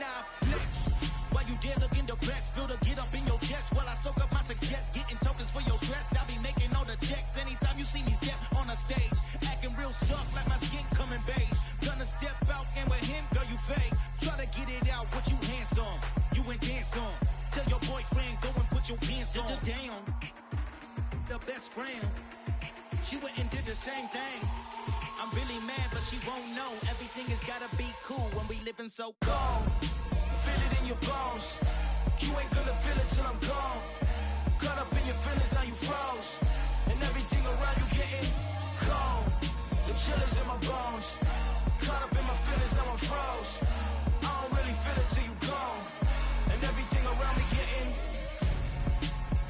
I flex. While you there looking the best, feel the get up in your chest while I soak up my success, getting tokens for your stress. I'll be making all the checks anytime you see me step on a stage, acting real soft like my skin coming beige. Gonna step out and with him, girl, you fake. Try to get it out, what you handsome, you ain't dance on. Tell your boyfriend, go and put your pants on. Down, the best friend, she went and did the same thing. I'm really mad, but she won't know. Everything has gotta be cool when we living so cold. Feel it in your bones. You ain't gonna feel it till I'm gone. Caught up in your feelings, now you froze. And everything around you getting cold. The chill is in my bones. Caught up in my feelings, now I'm froze. I don't really feel it till you gone. And everything around me getting,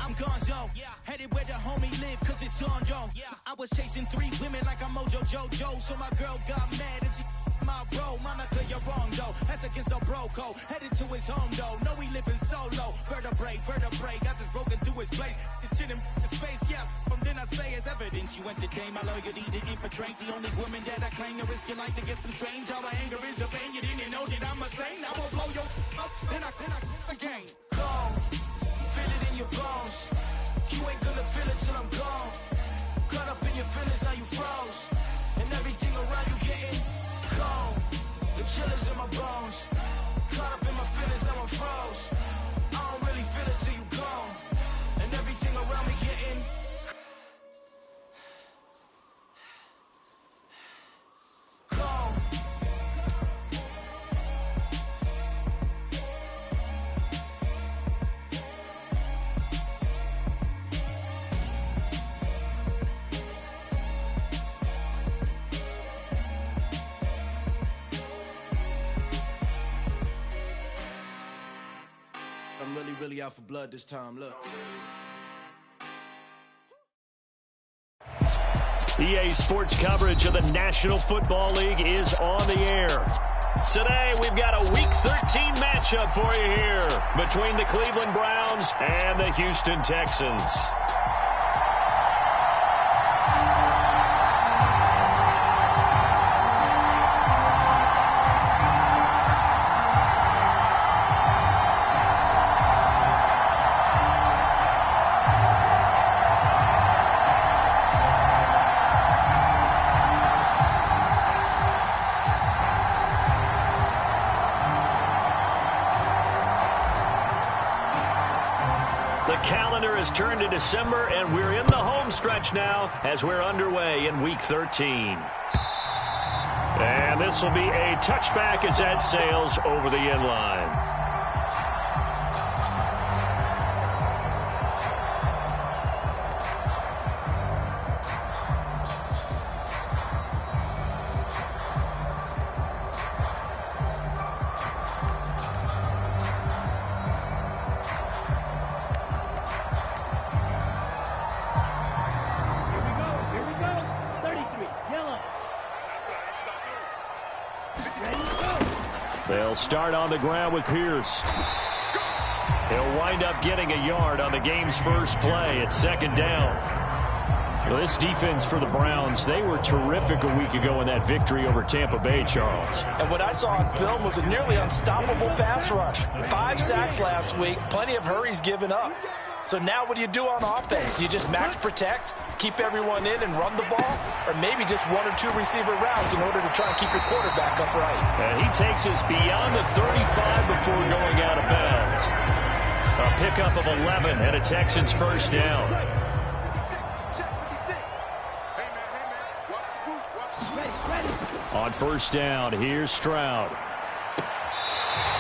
I'm gonzo, yeah. Headed where the homie live, cause it's on, yo, yeah. I was chasing 3 women like I'm Mojo Jojo. So my girl got mad and she my bro. Monica, you're wrong, though. That's against a bro code. Headed to his home, though. No, he living solo. Vertebrae. Got just broken to his place. It's chin in space, yeah. From then I say it's evidence you entertain my loyalty to infiltrate. The only woman that I claim to risk your life to get some strange. All my anger is a pain. You didn't know that I'm a saint. I will blow your up. Then I again. Gone. Feel it in your bones. You ain't gonna feel it till I'm gone. Caught up in your feelings, now you froze. And everything around you getting cold. The chill is in my bones. Caught up in my feelings, now I'm froze. I don't really feel it till you gone. And everything around me getting cold. I'm really out for blood this time, look. EA Sports coverage of the National Football League is on the air. Today, we've got a Week 13 matchup for you here between the Cleveland Browns and the Houston Texans. Has turned to December, and we're in the home stretch now as we're underway in Week 13. And this will be a touchback as that sails over the end line. They'll start on the ground with Pierce. He'll wind up getting a yard on the game's first play at second down. Well, this defense for the Browns, they were terrific a week ago in that victory over Tampa Bay, Charles. And what I saw on film was a nearly unstoppable pass rush. 5 sacks last week, plenty of hurries given up. So now what do you do on offense? You just max protect, keep everyone in and run the ball, or maybe just 1 or 2 receiver routes in order to try and keep your quarterback upright. And he takes us beyond the 35 before going out of bounds. A pickup of 11 and a Texans first down. On first down, here's Stroud.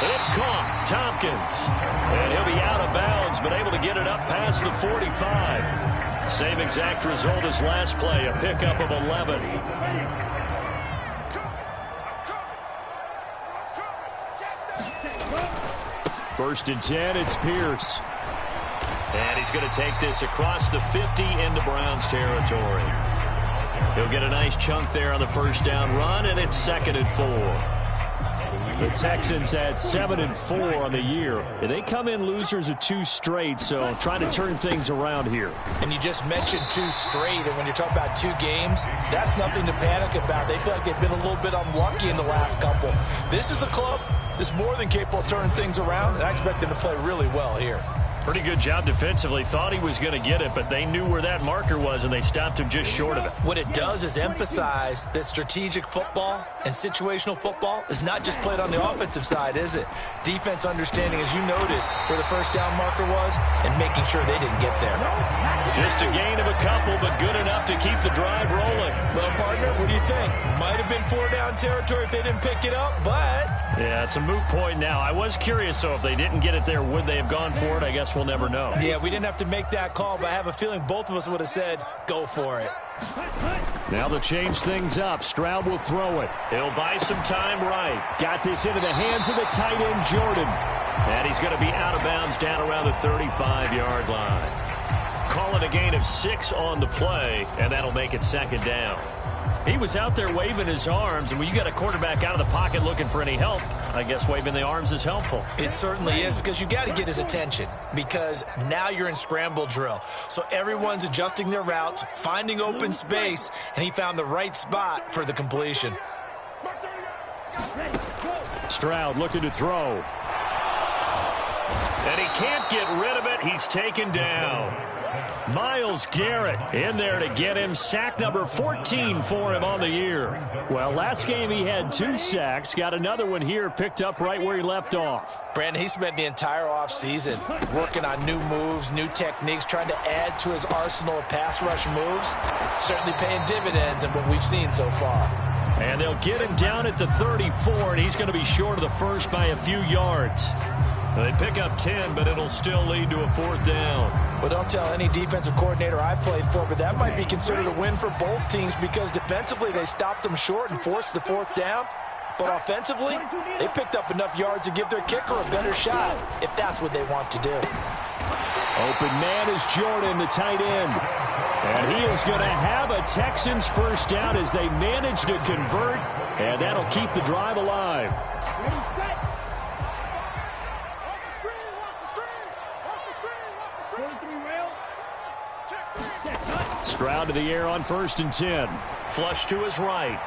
And it's caught. Tompkins. And he'll be out of bounds, but able to get it up past the 45. Same exact result as last play, a pickup of 11. First and 10, it's Pierce. And he's going to take this across the 50 into Browns territory. He'll get a nice chunk there on the first down run, and it's second and 4. The Texans at 7-4 on the year. They come in losers of 2 straight, so trying to turn things around here. And you just mentioned 2 straight, and when you're talking about 2 games, that's nothing to panic about. They feel like they've been a little bit unlucky in the last couple. This is a club that's more than capable of turning things around, and I expect them to play really well here. Pretty good job defensively. Thought he was going to get it, but they knew where that marker was, and they stopped him just short of it. What it does is emphasize that strategic football and situational football is not just played on the offensive side, is it? Defense understanding, as you noted, where the first down marker was and making sure they didn't get there. Just a gain of a couple, but good enough to keep the drive rolling. Well, partner, what do you think? Might have been 4-down territory if they didn't pick it up, but... Yeah, it's a moot point now. I was curious, so if they didn't get it there, would they have gone for it? I guess we'll never know. Yeah, we didn't have to make that call, but I have a feeling both of us would have said, go for it. Now to change things up, Stroud will throw it. He'll buy some time right. Got this into the hands of the tight end, Jordan. And he's going to be out of bounds down around the 35-yard line. Calling a gain of 6 on the play, and that'll make it 2nd down. He was out there waving his arms, and when you got a quarterback out of the pocket looking for any help, I guess waving the arms is helpful. It certainly is, because you got to get his attention, because now you're in scramble drill. So everyone's adjusting their routes, finding open space, and he found the right spot for the completion. Stroud looking to throw. And he can't get rid of it. He's taken down. Myles Garrett in there to get him. Sack number 14 for him on the year. Well, last game he had 2 sacks. Got another one here, picked up right where he left off. Brandon, he spent the entire offseason working on new moves, new techniques, trying to add to his arsenal of pass rush moves. Certainly paying dividends in what we've seen so far. And they'll get him down at the 34, and he's going to be short of the first by a few yards. They pick up 10, but it'll still lead to a 4th down. Well, don't tell any defensive coordinator I played for, but that might be considered a win for both teams because defensively they stopped them short and forced the 4th down. But offensively, they picked up enough yards to give their kicker a better shot if that's what they want to do. Open man is Jordan, the tight end. And he is going to have a Texans first down as they manage to convert, and that'll keep the drive alive. Stroud to the air on 1st and 10. Flush to his right.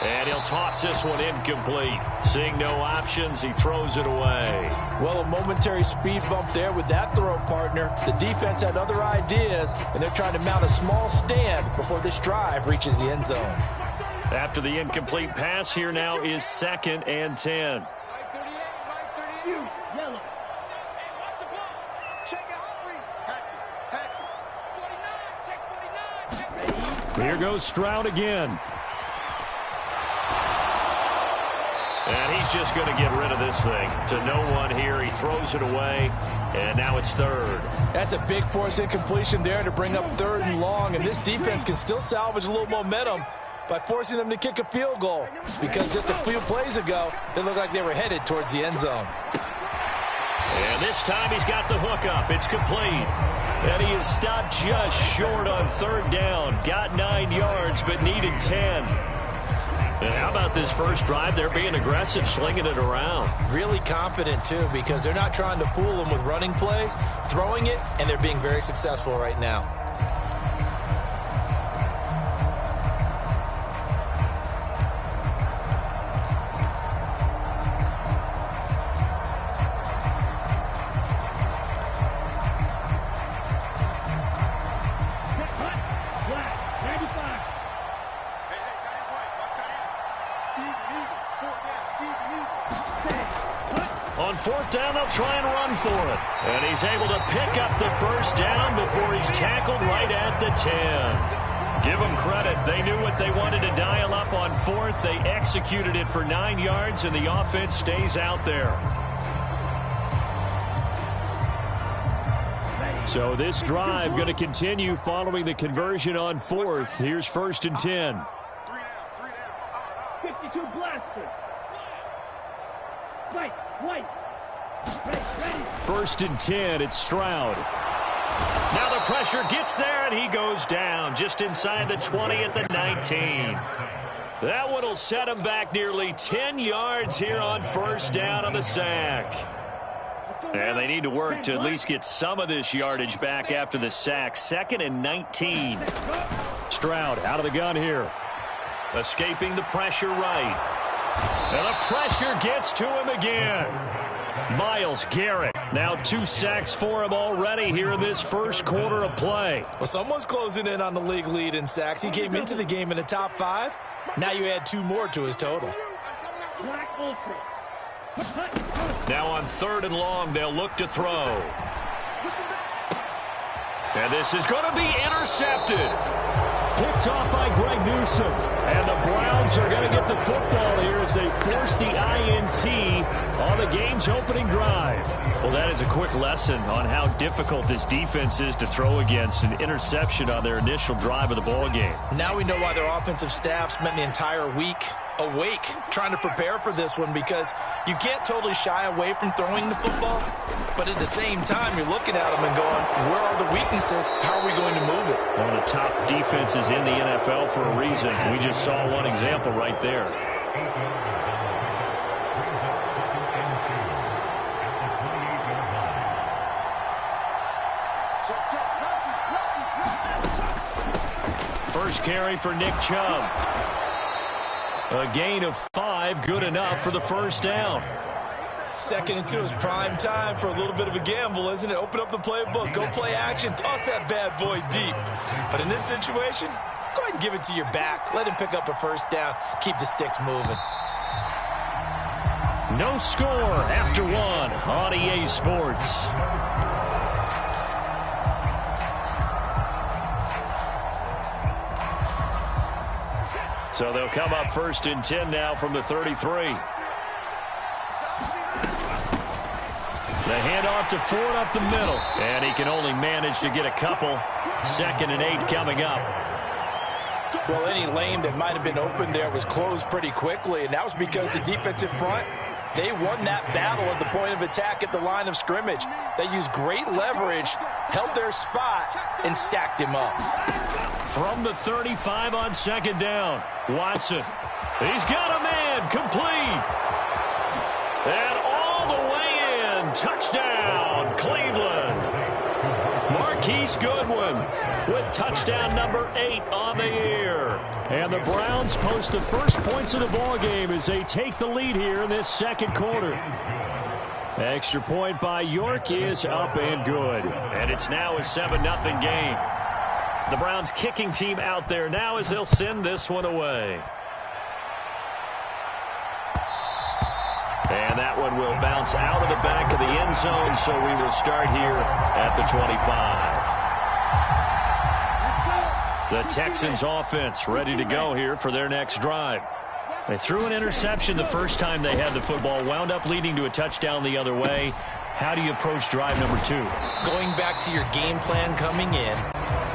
And he'll toss this one incomplete. Seeing no options, he throws it away. Well, a momentary speed bump there with that throw, partner. The defense had other ideas, and they're trying to mount a small stand before this drive reaches the end zone. After the incomplete pass, here now is 2nd and 10. Here goes Stroud again. And he's just going to get rid of this thing. To no one here. He throws it away, and now it's 3rd. That's a big force incompletion there to bring up 3rd and long, and this defense can still salvage a little momentum by forcing them to kick a field goal because just a few plays ago, they looked like they were headed towards the end zone. And this time he's got the hook up. It's complete. And he is stopped just short on 3rd down. Got 9 yards, but needed 10. And how about this first drive? They're being aggressive, slinging it around. Really confident, too, because they're not trying to fool them with running plays, throwing it, and they're being very successful right now. On 4th down, they'll try and run for it. And he's able to pick up the first down before he's tackled right at the 10. Give them credit. They knew what they wanted to dial up on 4th. They executed it for 9 yards, and the offense stays out there. So this drive going to continue following the conversion on 4th. Here's 1st and 10. 52 blaster. Right. 1st and 10, it's Stroud. Now the pressure gets there, and he goes down just inside the 20 at the 19. That one will set him back nearly 10 yards here on first down on the sack. And they need to work to at least get some of this yardage back after the sack. 2nd and 19. Stroud out of the gun here. Escaping the pressure right. And the pressure gets to him again. Myles Garrett, now 2 sacks for him already here in this first quarter of play. Well, someone's closing in on the league lead in sacks. He came into the game in the top 5. Now you add 2 more to his total. Now on 3rd and long, they'll look to throw. And this is going to be intercepted. Picked off by Greg Newsome. And the Browns are going to get the football here as they force the INT on the game's opening drive. Well, that is a quick lesson on how difficult this defense is to throw against. An interception on their initial drive of the ball game. Now we know why their offensive staff spent the entire week awake trying to prepare for this one, because you can't totally shy away from throwing the football, but at the same time you're looking at them and going, where are the weaknesses? How are we going to move it? One of the top defenses in the NFL for a reason. We just saw one example right there. First carry for Nick Chubb. A gain of 5, good enough for the first down. 2nd and 2 is prime time for a little bit of a gamble, isn't it? Open up the playbook, go play action, toss that bad boy deep. But in this situation, go ahead and give it to your back. Let him pick up a first down. Keep the sticks moving. No score after 1 on EA Sports. So they'll come up 1st and 10 now from the 33. The handoff to Ford up the middle. And he can only manage to get a couple. 2nd and 8 coming up. Well, any lane that might have been open there was closed pretty quickly, and that was because the defensive front, they won that battle at the point of attack at the line of scrimmage. They used great leverage, held their spot, and stacked him up. From the 35 on 2nd down, Watson. He's got a man, complete. And all the way in, touchdown, Cleveland. Marquise Goodwin with touchdown number 8 on the year. And the Browns post the first points of the ball game as they take the lead here in this 2nd quarter. Extra point by York is up and good. And it's now a 7-0 game. The Browns kicking team out there now as they'll send this one away. And that one will bounce out of the back of the end zone, so we will start here at the 25. The Texans offense ready to go here for their next drive. They threw an interception the first time they had the football, wound up leading to a touchdown the other way. How do you approach drive number 2? Going back to your game plan coming in,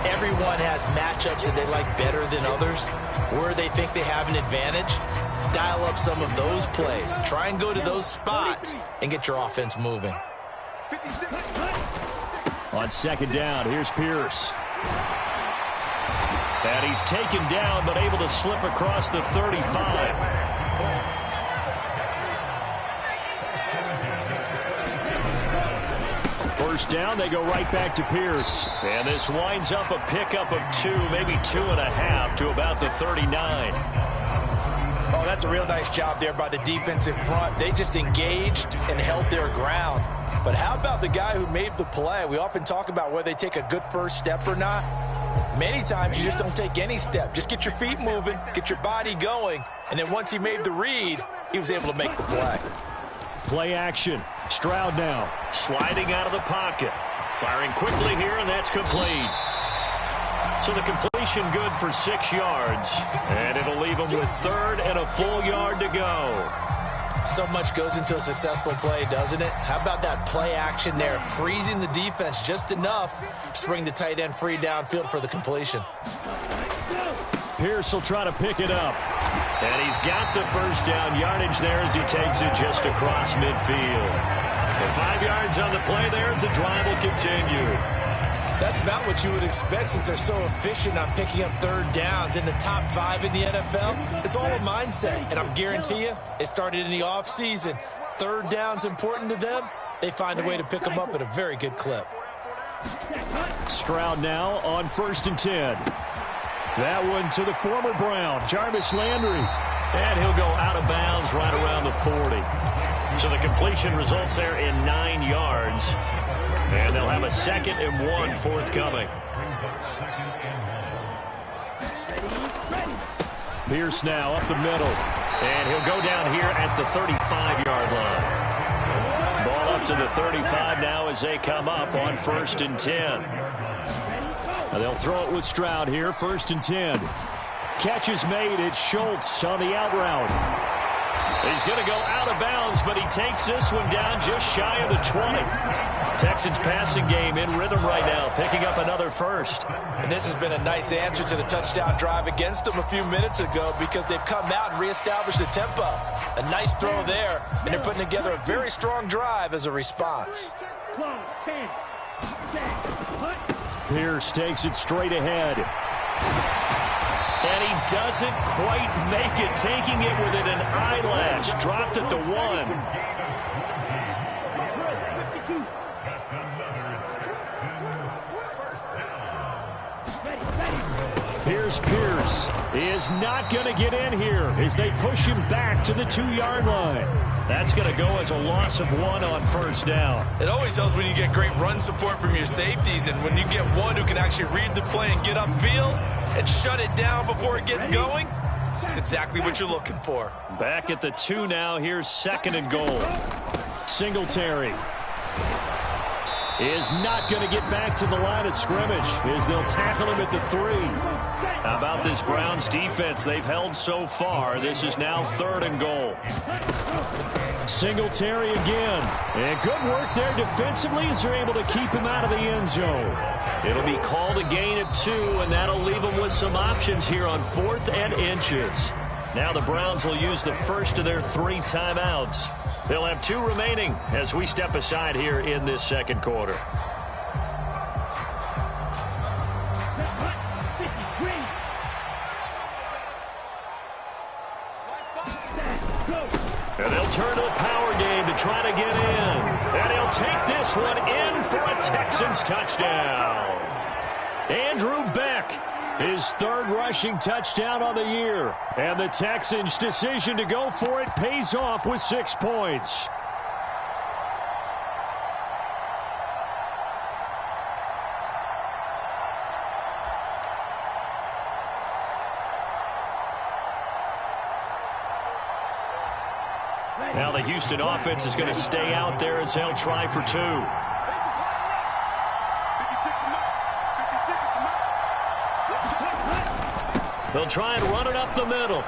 everyone has matchups that they like better than others, where they think they have an advantage. Dial up some of those plays. Try and go to those spots and get your offense moving. On 2nd down, here's Pierce. And he's taken down, but able to slip across the 35. First down, they go right back to Pierce. And this winds up a pickup of 2, maybe 2.5 to about the 39. Oh, that's a real nice job there by the defensive front. They just engaged and held their ground. But how about the guy who made the play? We often talk about whether they take a good first step or not. Many times you just don't take any step. Just get your feet moving, get your body going, and then once he made the read, he was able to make the play. Play action. Stroud now sliding out of the pocket. Firing quickly here, and that's complete. So the completion good for 6 yards, and it'll leave him with 3rd and a full yard to go. So much goes into a successful play, doesn't it? How about that play action there, freezing the defense just enough to bring the tight end free downfield for the completion. Pierce will try to pick it up. And he's got the first down yardage there as he takes it just across midfield. 5 yards on the play there as the drive will continue. That's not what you would expect since they're so efficient on picking up third downs in the top 5 in the NFL. It's all a mindset, and I'm guarantee you it started in the offseason. Third down's important to them. They find a way to pick them up at a very good clip. Stroud now on 1st and 10. That one to the former Brown, Jarvis Landry. And he'll go out of bounds right around the 40. So the completion results there in 9 yards. And they'll have a 2nd and 1 forthcoming. Pierce now up the middle. And he'll go down here at the 35-yard line. Ball up to the 35 now as they come up on 1st and 10. Now they'll throw it with Stroud here, 1st and 10. Catch is made. It's Schultz on the out route. He's going to go out of bounds, but he takes this one down just shy of the 20. Texans passing game in rhythm right now, picking up another first. And this has been a nice answer to the touchdown drive against them a few minutes ago because they've come out and reestablished the tempo. A nice throw there, and they're putting together a very strong drive as a response. Pierce takes it straight ahead. And he doesn't quite make it, taking it within an eyelash. Dropped at the 1. Pierce is not going to get in here as they push him back to the 2-yard line. That's going to go as a loss of 1 on 1st down. It always helps when you get great run support from your safeties, and when you get one who can actually read the play and get upfield and shut it down before it gets going, that's exactly what you're looking for. Back at the 2 now. Here's 2nd and goal. Singletary is not going to get back to the line of scrimmage as they'll tackle him at the 3. How about this Browns defense? They've held so far. This is now 3rd and goal. Singletary again. And good work there defensively as they're able to keep him out of the end zone. It'll be called a gain of 2, and that'll leave them with some options here on 4th and inches. Now the Browns will use the first of their 3 timeouts. They'll have 2 remaining as we step aside here in this 2nd quarter. And they'll turn to the power game to try to get in. And he'll take this one in for a Texans touchdown. Andrew Beck, his 3rd rushing touchdown on the year. And the Texans' decision to go for it pays off with 6 points. Now the Houston offense is going to stay out there as they'll try for 2. They'll try and run it up the middle.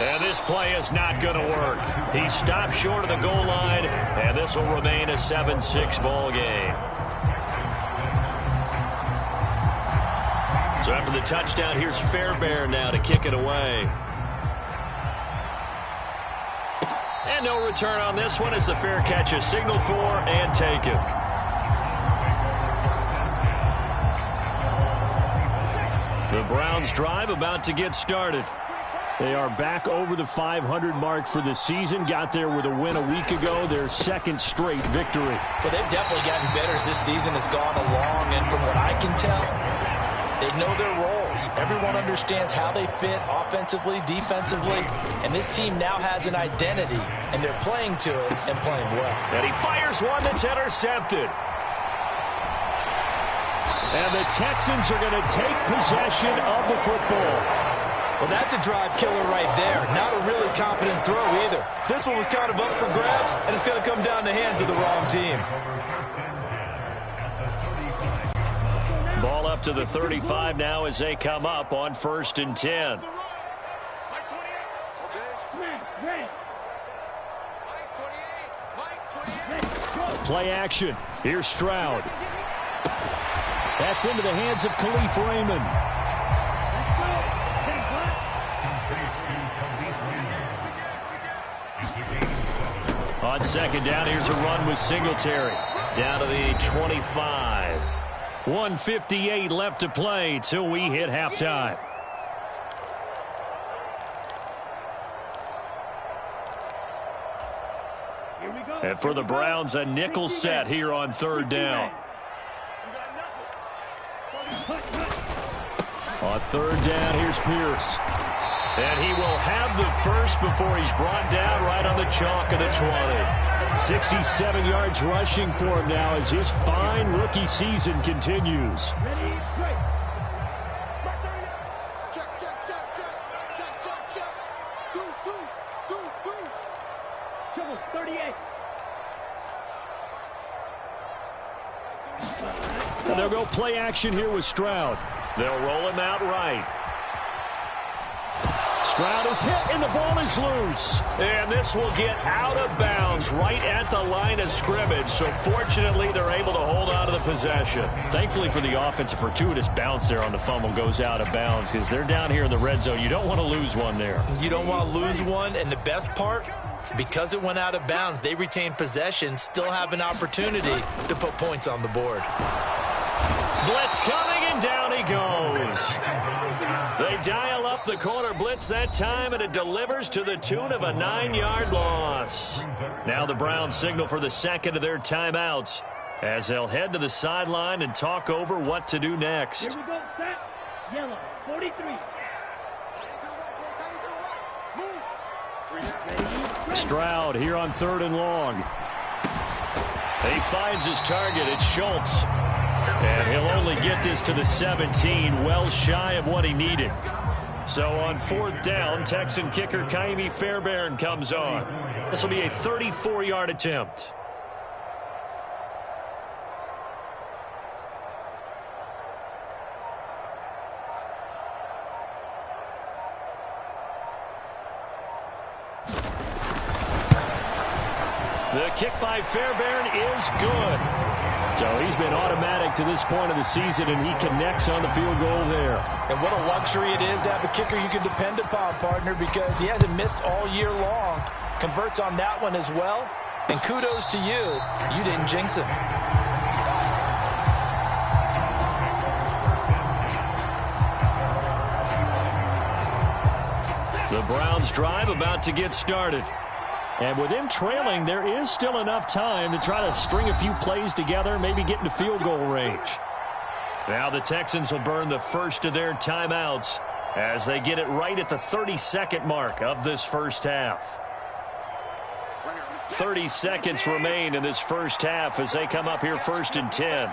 And this play is not going to work. He stopped short of the goal line, and this will remain a 7-6 ball game. So after the touchdown, here's Fairbairn now to kick it away. And no return on this one as the fair catch is signaled for and taken. The Browns drive about to get started. They are back over the 500 mark for the season. Got there with a win a week ago, their 2nd straight victory. Well, they've definitely gotten better as this season has gone along, and from what I can tell, they know their roles. Everyone understands how they fit offensively, defensively, and this team now has an identity, and they're playing to it and playing well. And he fires one that's intercepted. And the Texans are going to take possession of the football. Well, that's a drive killer right there. Not a really confident throw either. This one was kind of up for grabs, and it's going to come down the hands of the wrong team. Ball up to the 35 now as they come up on 1st and 10. Play action. Here's Stroud. That's into the hands of Khalif Raymond. On 2nd down, here's a run with Singletary. Down to the 25. 1:58 left to play till we hit halftime. And for the Browns, a nickel set here on third down. On third down, here's Pierce. And he will have the first before he's brought down right on the chalk of the 20. 67 yards rushing for him now as his fine rookie season continues. And they'll go play action here with Stroud. They'll roll him out right. Stroud is hit, and the ball is loose. And this will get out of bounds right at the line of scrimmage. So fortunately, they're able to hold on to the possession. Thankfully for the offense, a fortuitous bounce there on the fumble goes out of bounds because they're down here in the red zone. You don't want to lose one there. You don't want to lose one, and the best part, because it went out of bounds, they retain possession, still have an opportunity to put points on the board. Blitz coming, and down he goes. They dial up the corner blitz that time, and it delivers to the tune of a 9-yard loss. Now the Browns signal for the second of their timeouts as they'll head to the sideline and talk over what to do next. Here we go, set, yellow, 43. Stroud here on third and long. He finds his target. It's Schultz. And he'll only get this to the 17, well shy of what he needed. So on fourth down, Texan kicker Kaimi Fairbairn comes on. This will be a 34-yard attempt. The kick by Fairbairn is good. So he's been automatic to this point of the season, and he connects on the field goal there. And what a luxury it is to have a kicker you can depend upon, partner, because he hasn't missed all year long. Converts on that one as well. And kudos to you. You didn't jinx him. The Browns drive about to get started. And with him trailing, there is still enough time to try to string a few plays together, maybe get into field goal range. Now the Texans will burn the first of their timeouts as they get it right at the 32nd mark of this first half. 30 seconds remain in this first half as they come up here first and 10.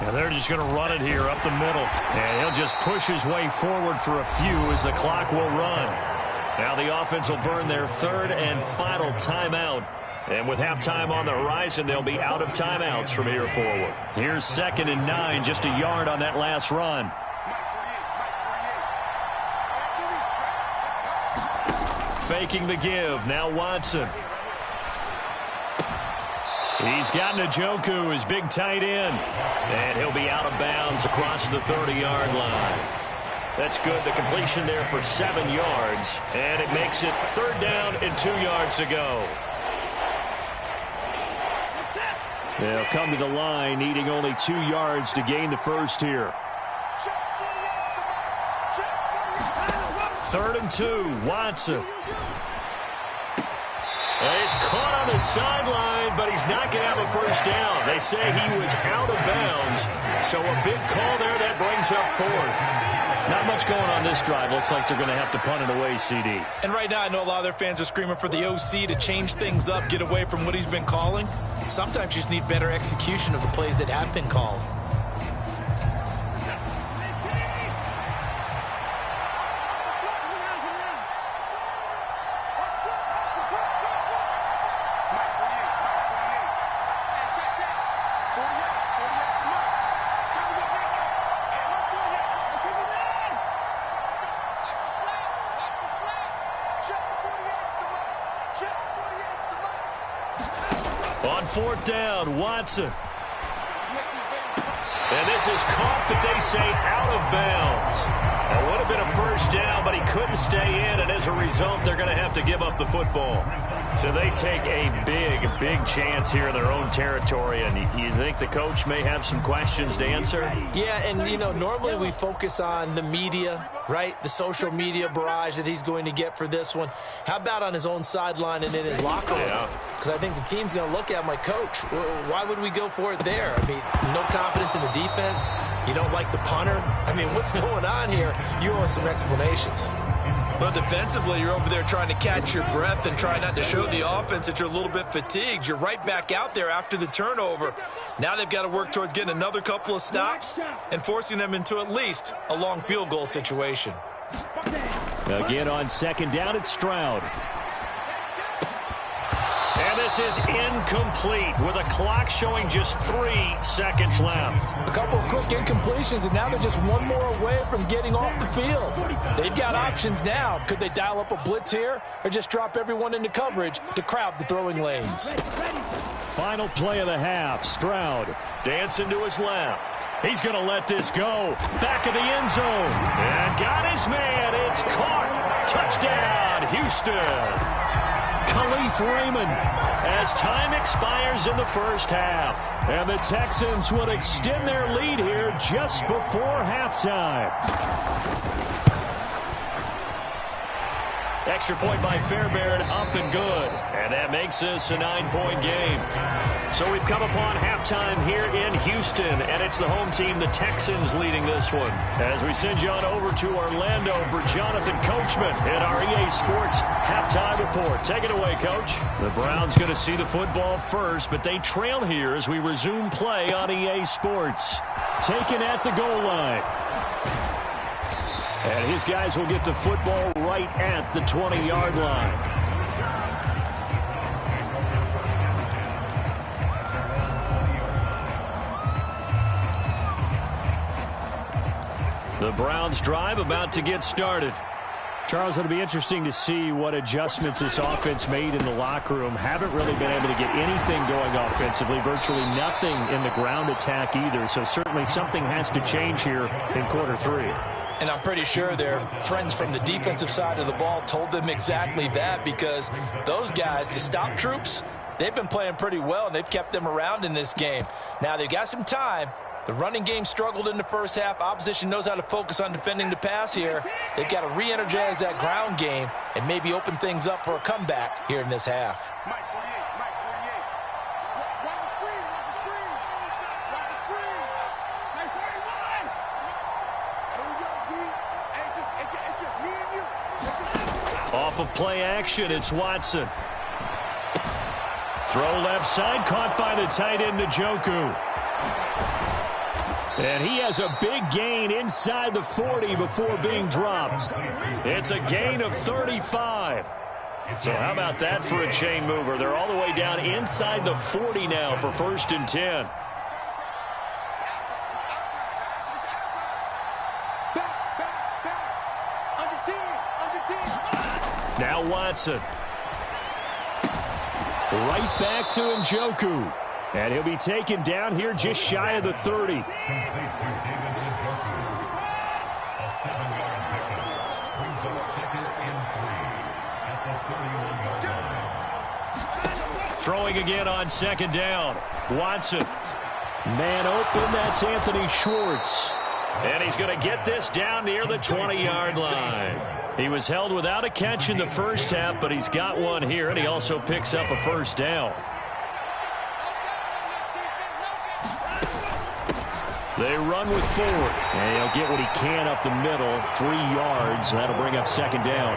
And they're just going to run it here up the middle. And he'll just push his way forward for a few as the clock will run. Now the offense will burn their third and final timeout. And with halftime on the horizon, they'll be out of timeouts from here forward. Here's 2nd and 9, just a yard on that last run. Faking the give. Now Watson. He's got Njoku, his big tight end. And he'll be out of bounds across the 30-yard line. That's good. The completion there for 7 yards. And it makes it 3rd down and 2 yards to go. They'll come to the line, needing only 2 yards to gain the first here. 3rd and 2, Watson. He's caught on the sideline, but he's not going to have a first down. They say he was out of bounds. So a big call there that brings up 4th. Not much going on this drive. Looks like they're going to have to punt it away, CD. And right now, I know a lot of their fans are screaming for the OC to change things up, get away from what he's been calling. Sometimes you just need better execution of the plays that have been called. On 4th down, Watson. And this is caught, but they say out of bounds. It would have been a first down, but he couldn't stay in, and as a result, they're going to have to give up the football. So they take a big chance here in their own territory, and you think the coach may have some questions to answer? Yeah, and, you know, normally we focus on the media, right? The social media barrage that he's going to get for this one. How about on his own sideline and in his locker room? Because I think the team's going to look at him like, Coach, why would we go for it there? I mean, no confidence in the defense. You don't like the punter. I mean, what's going on here? You owe us some explanations. Well, defensively, you're over there trying to catch your breath and try not to show the offense that you're a little bit fatigued. You're right back out there after the turnover. Now they've got to work towards getting another couple of stops and forcing them into at least a long field goal situation. Again on second down, it's Stroud. And this is incomplete with a clock showing just 3 seconds left. A couple of quick incompletions, and now they're just one more away from getting off the field. They've got options now. Could they dial up a blitz here or just drop everyone into coverage to crowd the throwing lanes? Final play of the half. Stroud dancing to his left. He's going to let this go. Back of the end zone. And got his man. It's caught. Touchdown, Houston. Khalif Raymond as time expires in the first half. And the Texans will extend their lead here just before halftime. Extra point by Fairbairn, up and good. And that makes this a 9-point game. So we've come upon halftime here in Houston, and it's the home team, the Texans, leading this one. As we send you on over to Orlando for Jonathan Coachman in our EA Sports halftime report. Take it away, Coach. The Browns going to see the football first, but they trail here as we resume play on EA Sports. Taken at the goal line. And his guys will get the football right at the 20-yard line. The Browns drive about to get started. Charles, it'll be interesting to see what adjustments this offense made in the locker room. Haven't really been able to get anything going offensively. Virtually nothing in the ground attack either. So certainly something has to change here in quarter 3. And I'm pretty sure their friends from the defensive side of the ball told them exactly that, because those guys, the stop troops, they've been playing pretty well, and they've kept them around in this game. Now they've got some time. The running game struggled in the first half. Opposition knows how to focus on defending the pass here. They've got to re-energize that ground game and maybe open things up for a comeback here in this half. Off of play action, it's Watson. Throw left side, caught by the tight end, Njoku. And he has a big gain inside the 40 before being dropped. It's a gain of 35. So how about that for a chain mover? They're all the way down inside the 40 now for 1st and 10. Now Watson. Right back to Njoku. And he'll be taken down here just shy of the 30. Throwing again on second down. Watson. Man open, that's Anthony Schwartz. And he's going to get this down near the 20-yard line. He was held without a catch in the first half, but he's got one here, and he also picks up a first down. They run with 4. And he'll get what he can up the middle, 3 yards. That'll bring up second down.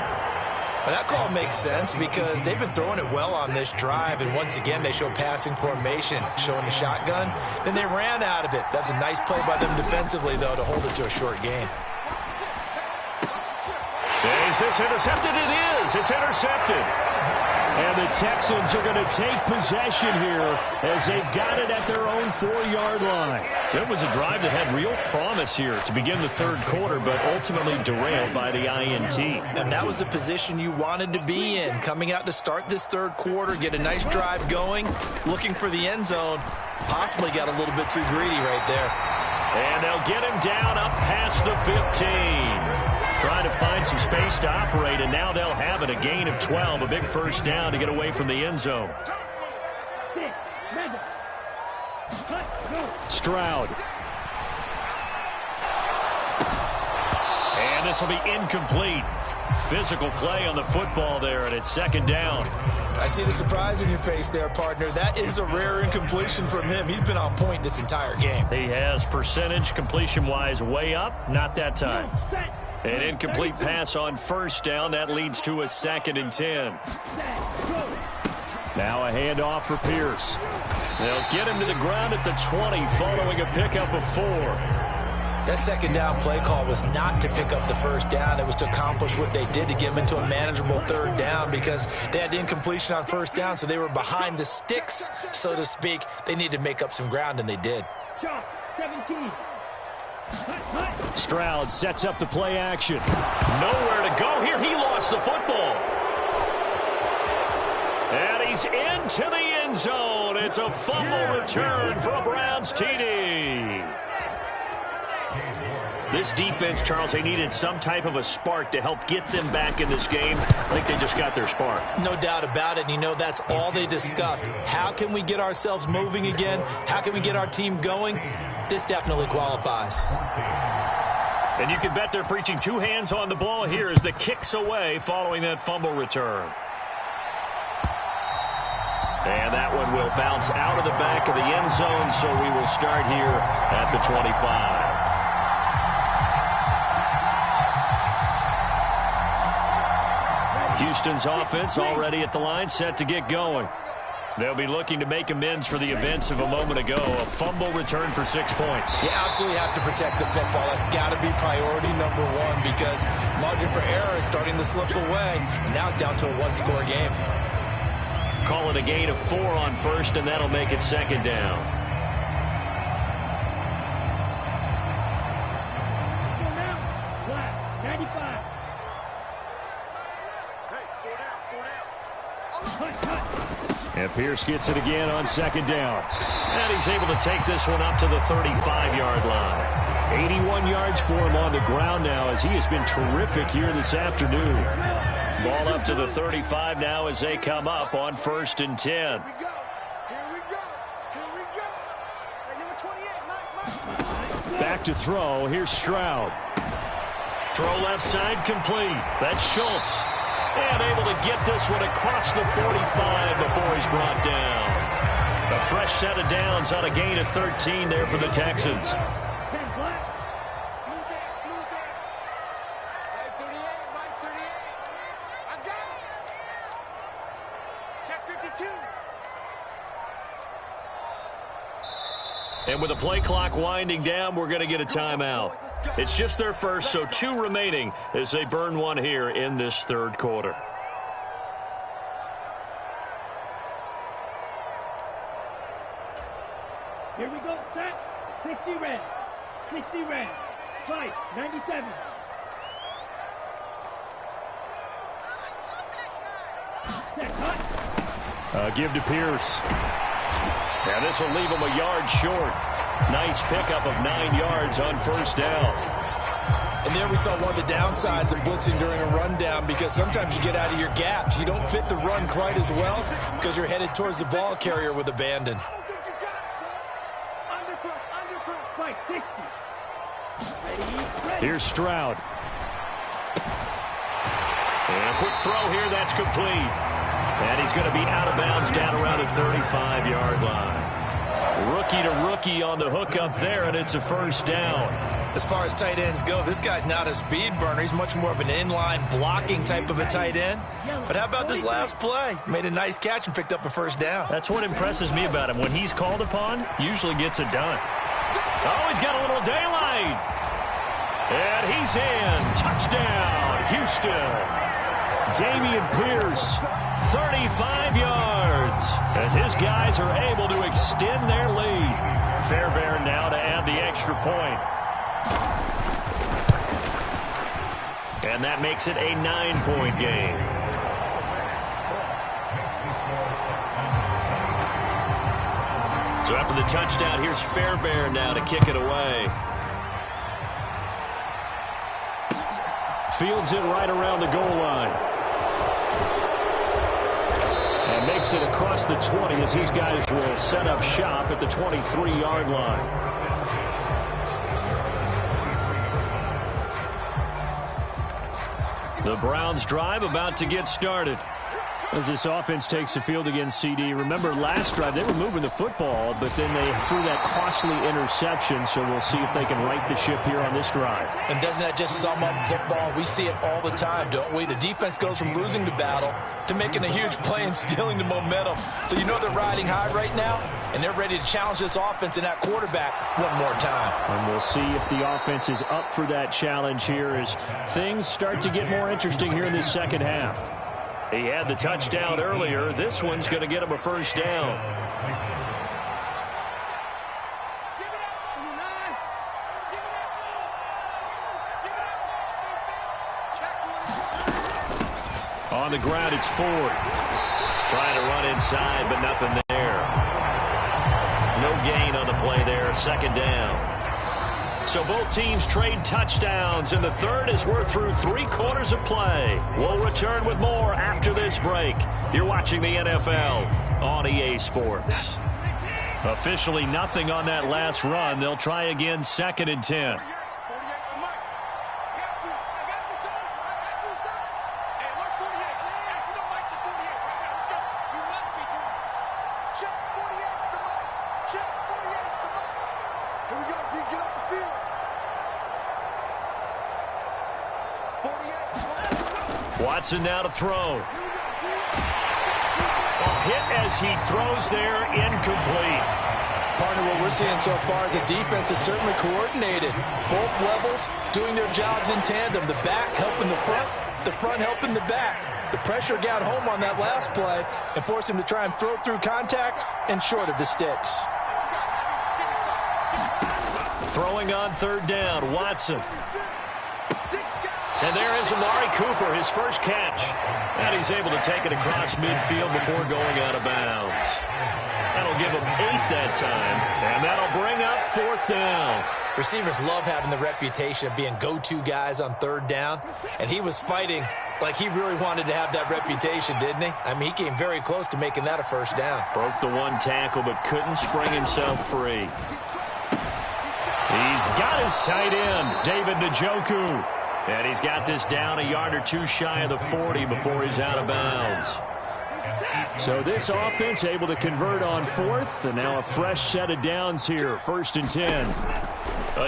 Well, that call makes sense because they've been throwing it well on this drive, and once again they show passing formation, showing the shotgun. Then they ran out of it. That's a nice play by them defensively, though, to hold it to a short gain. Is this intercepted? It is. It's intercepted. And the Texans are going to take possession here as they've got it at their own 4-yard line. So it was a drive that had real promise here to begin the third quarter, but ultimately derailed by the INT. And that was the position you wanted to be in, coming out to start this third quarter, get a nice drive going, looking for the end zone. Possibly got a little bit too greedy right there. And they'll get him down up past the 15. Trying to find some space to operate, and now they'll have it. A gain of 12, a big first down to get away from the end zone. Stroud. And this will be incomplete. Physical play on the football there, and it's second down. I see the surprise in your face there, partner. That is a rare incompletion from him. He's been on point this entire game. He has percentage completion-wise way up. Not that time. An incomplete pass on first down. That leads to a 2nd and 10. Now a handoff for Pierce. They'll get him to the ground at the 20 following a pickup of 4. That second down play call was not to pick up the first down. It was to accomplish what they did to get them into a manageable third down because they had incompletion on first down, so they were behind the sticks, so to speak. They needed to make up some ground, and they did. 17. Stroud sets up the play action. Nowhere to go here. He lost the football. And he's into the end zone. It's a fumble return for a Browns TD. This defense, Charles, they needed some type of a spark to help get them back in this game. I think they just got their spark. No doubt about it. And you know, that's all they discussed. How can we get ourselves moving again? How can we get our team going? This definitely qualifies. And you can bet they're preaching 2 hands on the ball here as the kick's away following that fumble return. And that one will bounce out of the back of the end zone, so we will start here at the 25. Houston's offense already at the line, set to get going. They'll be looking to make amends for the events of a moment ago. A fumble return for 6 points. You absolutely have to protect the football. That's got to be priority number 1 because margin for error is starting to slip away, and now it's down to a 1-score game. Call it a gain of 4 on first, and that'll make it second down. Black, 95. And Pierce gets it again on second down. And he's able to take this one up to the 35-yard line. 81 yards for him on the ground now as he has been terrific here this afternoon. Ball up to the 35 now as they come up on 1st and 10. Back to throw. Here's Stroud. Throw left side complete. That's Schultz. And able to get this one across the 45 before he's brought down. A fresh set of downs on a gain of 13 there for the Texans. And with the play clock winding down, we're going to get a timeout. It's just their first, so 2 remaining as they burn one here in this third quarter. Here we go, set. 60 red. 60 red. Fight, 97. Set, cut. Give to Pierce. And this will leave him a yard short. Nice pickup of 9 yards on first down. And there we saw one of the downsides of blitzing during a rundown because sometimes you get out of your gaps. You don't fit the run quite as well because you're headed towards the ball carrier with abandon. Fight, 60. Ready. Here's Stroud. And a quick throw here, that's complete. And he's going to be out of bounds down around the 35-yard line. Rookie to rookie on the hook up there, and it's a first down. As far as tight ends go, this guy's not a speed burner. He's much more of an inline blocking type of a tight end. But how about this last play? Made a nice catch and picked up a first down. That's what impresses me about him. When he's called upon, usually gets it done. Oh, he's got a little daylight. And he's in. Touchdown, Houston. Dameon Pierce, 35 yards. As his guys are able to extend their lead. Fairbairn now to add the extra point. And that makes it a 9-point game. So after the touchdown, here's Fairbairn now to kick it away. Fields it right around the goal line. And makes it across the 20 as these guys will set up shop at the 23-yard line. The Browns drive about to get started. As this offense takes the field against CD. Remember, last drive, they were moving the football, but then they threw that costly interception, so we'll see if they can right the ship here on this drive. And doesn't that just sum up football? We see it all the time, don't we? The defense goes from losing the battle to making a huge play and stealing the momentum. So you know they're riding high right now, and they're ready to challenge this offense and that quarterback one more time. And we'll see if the offense is up for that challenge here as things start to get more interesting here in this second half. He had the touchdown earlier. This one's going to get him a first down. On the ground, it's Ford. Trying to run inside, but nothing there. No gain on the play there. Second down. So both teams trade touchdowns, and the third as we're through 3 quarters of play. We'll return with more after this break. You're watching the NFL on EA Sports. Officially nothing on that last run. They'll try again, 2nd and 10. Watson now to throw. A hit as he throws there, incomplete. Partner, what we're seeing so far as a defense is certainly coordinated. Both levels doing their jobs in tandem. The back helping the front helping the back. The pressure got home on that last play and forced him to try and throw through contact and short of the sticks. Throwing on 3rd down, Watson. And there is Amari Cooper, his first catch. And he's able to take it across midfield before going out of bounds. That'll give him 8 that time. And that'll bring up 4th down. Receivers love having the reputation of being go-to guys on 3rd down. And he was fighting like he really wanted to have that reputation, didn't he? I mean, he came very close to making that a first down. Broke the 1 tackle, but couldn't spring himself free. He's got his tight end, David Njoku. And he's got this down a yard or 2 shy of the 40 before he's out of bounds. So this offense able to convert on 4th, and now a fresh set of downs here, 1st and 10.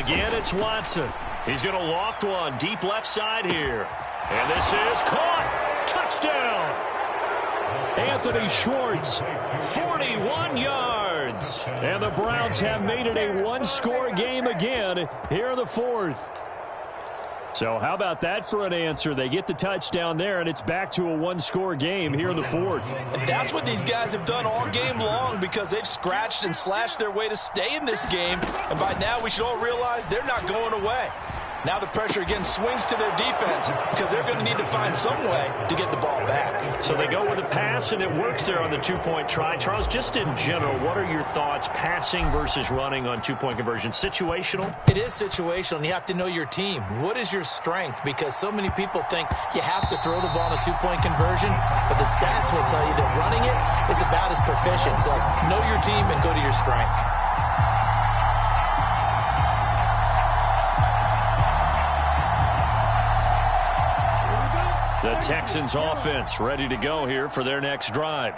Again, it's Watson. He's going to loft one deep left side here. And this is caught. Touchdown. Anthony Schwartz, 41 yards. And the Browns have made it a 1-score game again here in the 4th. So how about that for an answer? They get the touchdown there, and it's back to a 1-score game here in the 4th. And that's what these guys have done all game long because they've scratched and slashed their way to stay in this game. And by now we should all realize they're not going away. Now the pressure again swings to their defense because they're going to need to find some way to get the ball back. So they go with a pass, and it works there on the 2-point try. Charles, just in general, what are your thoughts passing versus running on 2-point conversion? Situational? It is situational, and you have to know your team. What is your strength? Because so many people think you have to throw the ball in a 2-point conversion, but the stats will tell you that running it is about as proficient. So know your team and go to your strength. The Texans offense ready to go here for their next drive.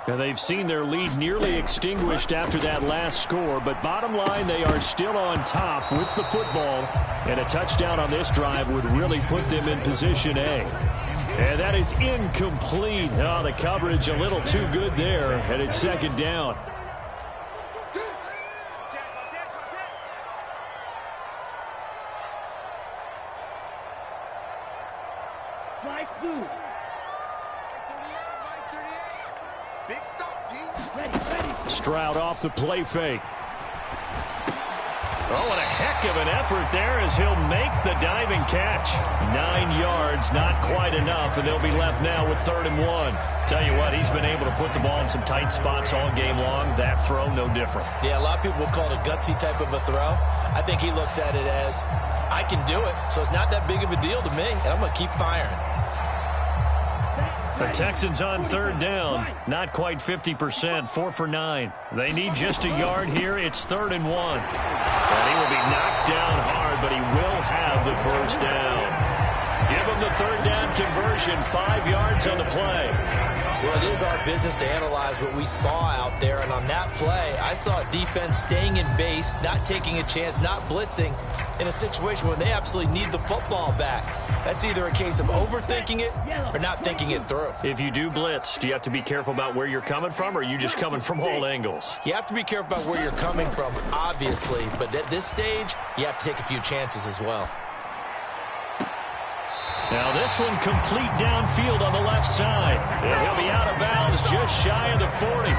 Now they've seen their lead nearly extinguished after that last score, but bottom line, they are still on top with the football, and a touchdown on this drive would really put them in position A. And that is incomplete. Oh, the coverage a little too good there, and it's 2nd down. Stroud off the play fake. Oh, and a heck of an effort there as he'll make the diving catch. 9 yards, not quite enough, and they'll be left now with 3rd and 1. Tell you what, he's been able to put the ball in some tight spots all game long. That throw, no different. Yeah, a lot of people will call it a gutsy type of a throw. I think he looks at it as, I can do it, so it's not that big of a deal to me, and I'm going to keep firing. The Texans on 3rd down. Not quite 50%, 4 for 9. They need just a yard here. It's 3rd and 1. And he will be knocked down hard, but he will have the first down. Give him the 3rd down conversion, 5 yards on the play. Well, it is our business to analyze what we saw out there, and on that play, I saw a defense staying in base, not taking a chance, not blitzing, in a situation where they absolutely need the football back. That's either a case of overthinking it or not thinking it through. If you do blitz, do you have to be careful about where you're coming from, or are you just coming from all angles? You have to be careful about where you're coming from, obviously, but at this stage, you have to take a few chances as well. Now this one complete downfield on the left side. And he'll be out of bounds just shy of the 40.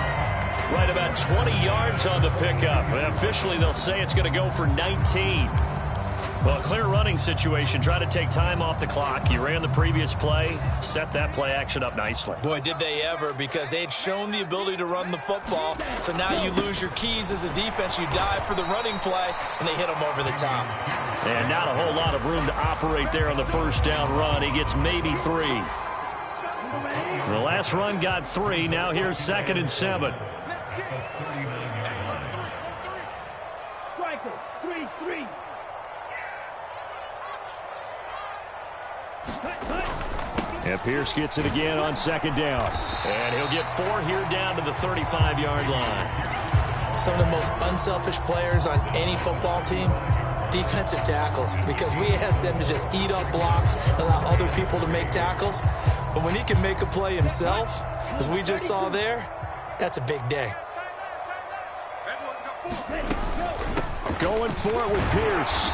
Right about 20 yards on the pickup. And officially they'll say it's going to go for 19. Well, clear running situation. Try to take time off the clock. You ran the previous play. Set that play action up nicely. Boy, did they ever, because they had shown the ability to run the football. So now you lose your keys as a defense. You dive for the running play, and they hit them over the top. And not a whole lot of room to operate there on the first down run. He gets maybe 3. The last run got 3. Now here's 2nd and 7. Striker, 3-3. And Pierce gets it again on 2nd down. And he'll get 4 here down to the 35-yard line. Some of the most unselfish players on any football team, defensive tackles, because we ask them to just eat up blocks, allow other people to make tackles. But when he can make a play himself, as we just saw there, that's a big day. Going for it with Pierce.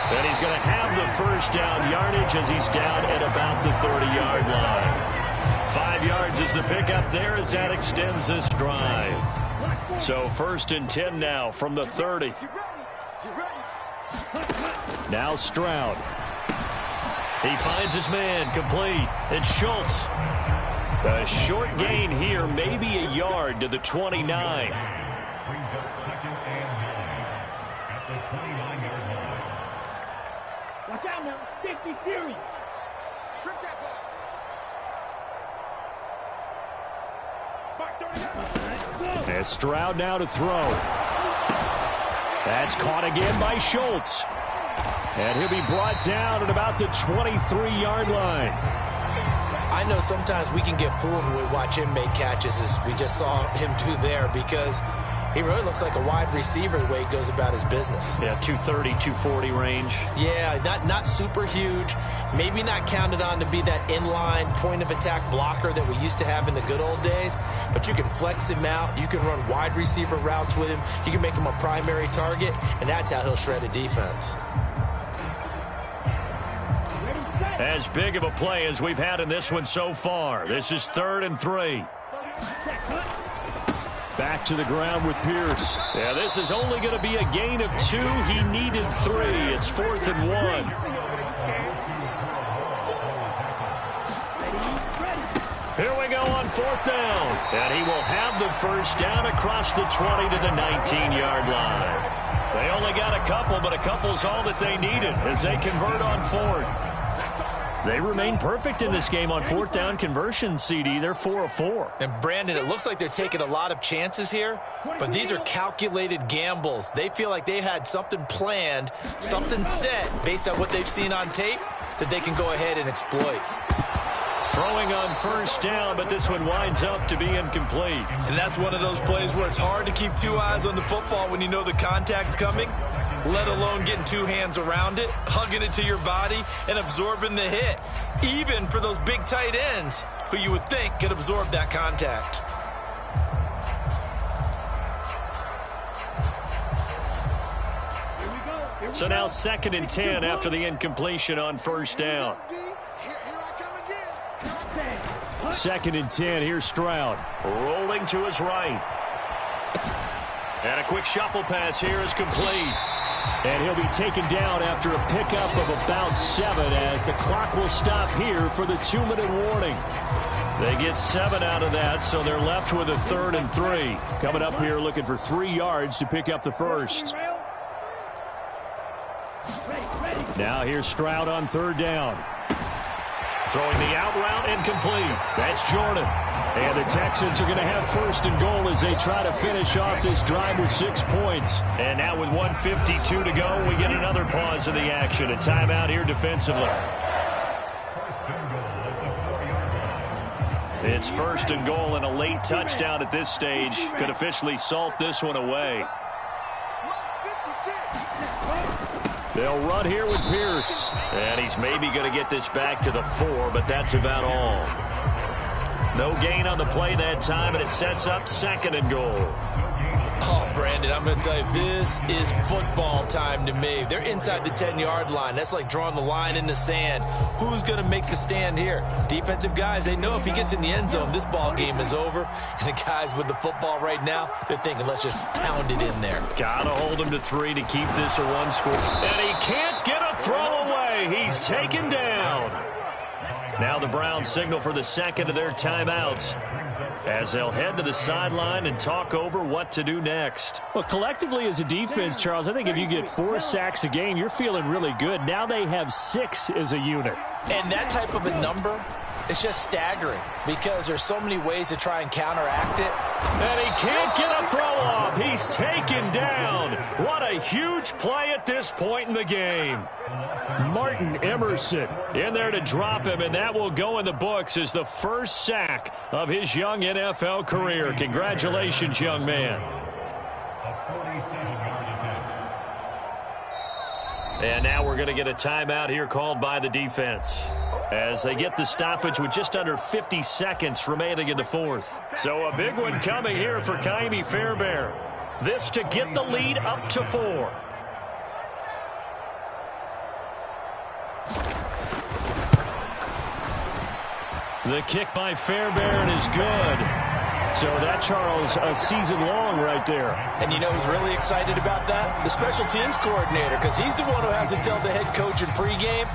And he's going to have the first down yardage as he's down at about the 30-yard line. 5 yards is the pickup there as that extends this drive. So 1st and 10 now from the 30. Now Stroud. He finds his man, complete. It's Schultz. A short gain here, maybe a yard to the 29. Watch out now, 50 Fury. Strip that ball. As Stroud now to throw. That's caught again by Schultz. And he'll be brought down at about the 23-yard line. I know sometimes we can get fooled when we watch him make catches, as we just saw him do there, because he really looks like a wide receiver the way he goes about his business. Yeah, 230, 240 range. Yeah, not super huge. Maybe not counted on to be that inline point-of-attack blocker that we used to have in the good old days. But you can flex him out. You can run wide receiver routes with him. You can make him a primary target, and that's how he'll shred a defense. As big of a play as we've had in this one so far. This is 3rd and 3. Back to the ground with Pierce. Yeah, this is only going to be a gain of 2. He needed 3. It's 4th and 1. Here we go on 4th down. And he will have the first down across the 20 to the 19-yard line. They only got a couple, but a couple's all that they needed as they convert on 4th. They remain perfect in this game on 4th down conversion, CD. They're 4 of 4. And, Brandon, it looks like they're taking a lot of chances here, but these are calculated gambles. They feel like they had something planned, something set based on what they've seen on tape that they can go ahead and exploit. Throwing on 1st down, but this one winds up to be incomplete. And that's one of those plays where it's hard to keep 2 eyes on the football when you know the contact's coming, let alone getting 2 hands around it, hugging it to your body, and absorbing the hit, even for those big tight ends who you would think could absorb that contact. So now 2nd and 10 after the incompletion on 1st down. 2nd and 10. Here's Stroud. Rolling to his right. And a quick shuffle pass here is complete. And he'll be taken down after a pickup of about 7 as the clock will stop here for the 2-minute warning. They get 7 out of that, so they're left with a 3rd and 3. Coming up here looking for 3 yards to pick up the first. Now here's Stroud on 3rd down. Throwing the out route incomplete. That's Jordan. And the Texans are going to have 1st and goal as they try to finish off this drive with 6 points. And now with 1:52 to go, we get another pause of the action. A timeout here defensively. It's 1st and goal and a late touchdown at this stage. Could officially salt this one away. They'll run here with Pierce. And he's maybe going to get this back to the 4, but that's about all. No gain on the play that time, and it sets up 2nd and goal. Oh, Brandon, I'm going to tell you, this is football time to me. They're inside the 10-yard line. That's like drawing the line in the sand. Who's going to make the stand here? Defensive guys, they know if he gets in the end zone, this ball game is over. And the guys with the football right now, they're thinking, let's just pound it in there. Got to hold him to 3 to keep this a 1 score. And he can't get a throw away. He's taken down. Now the Browns signal for the 2nd of their timeouts as they'll head to the sideline and talk over what to do next. Well, collectively as a defense, Charles, I think if you get 4 sacks a game, you're feeling really good. Now they have 6 as a unit. And that type of a number, it's just staggering because there's so many ways to try and counteract it. And he can't get a throw off. He's taken down. What a huge play at this point in the game. Martin Emerson in there to drop him, and that will go in the books as the first sack of his young NFL career. Congratulations, young man. And now we're going to get a timeout here called by the defense as they get the stoppage with just under 50 seconds remaining in the 4th. So a big one coming here for Ka'imi Fairbairn. This to get the lead up to 4. The kick by Fairbairn is good. So that, Charles, a season long right there. And you know who's really excited about that? The special teams coordinator, because he's the one who has to tell the head coach in pregame,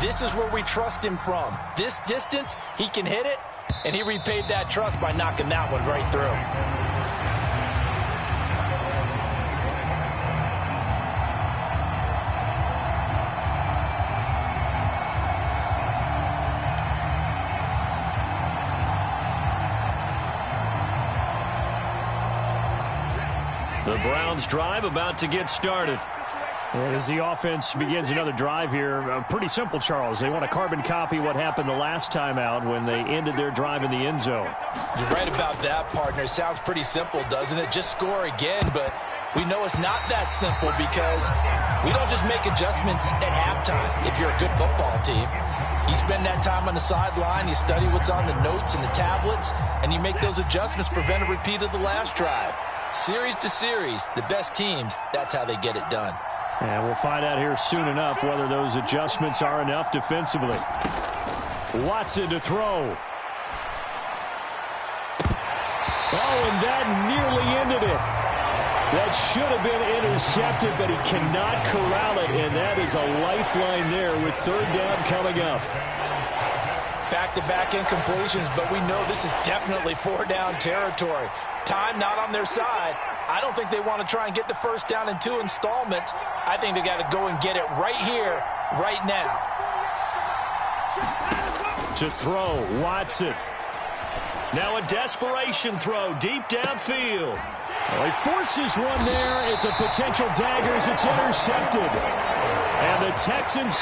this is where we trust him from. This distance, he can hit it, and he repaid that trust by knocking that one right through. The Browns drive about to get started. And as the offense begins another drive here, pretty simple, Charles. They want to carbon copy what happened the last time out when they ended their drive in the end zone. You're right about that, partner. It sounds pretty simple, doesn't it? Just score again, but we know it's not that simple because we don't just make adjustments at halftime if you're a good football team. You spend that time on the sideline, you study what's on the notes and the tablets, and you make those adjustments to prevent a repeat of the last drive. Series to series, the best teams, that's how they get it done. And we'll find out here soon enough whether those adjustments are enough defensively. Watson to throw. Oh, and that nearly ended it. That should have been intercepted, but he cannot corral it, and that is a lifeline there with 3rd down coming up. Back-to-back incompletions, but we know this is definitely 4-down territory. Time not on their side. I don't think they want to try and get the first down in 2 installments. I think they got to go and get it right here, right now. To throw, Watson. Now a desperation throw deep downfield. Well, he forces one there. It's a potential dagger as it's intercepted. And the Texans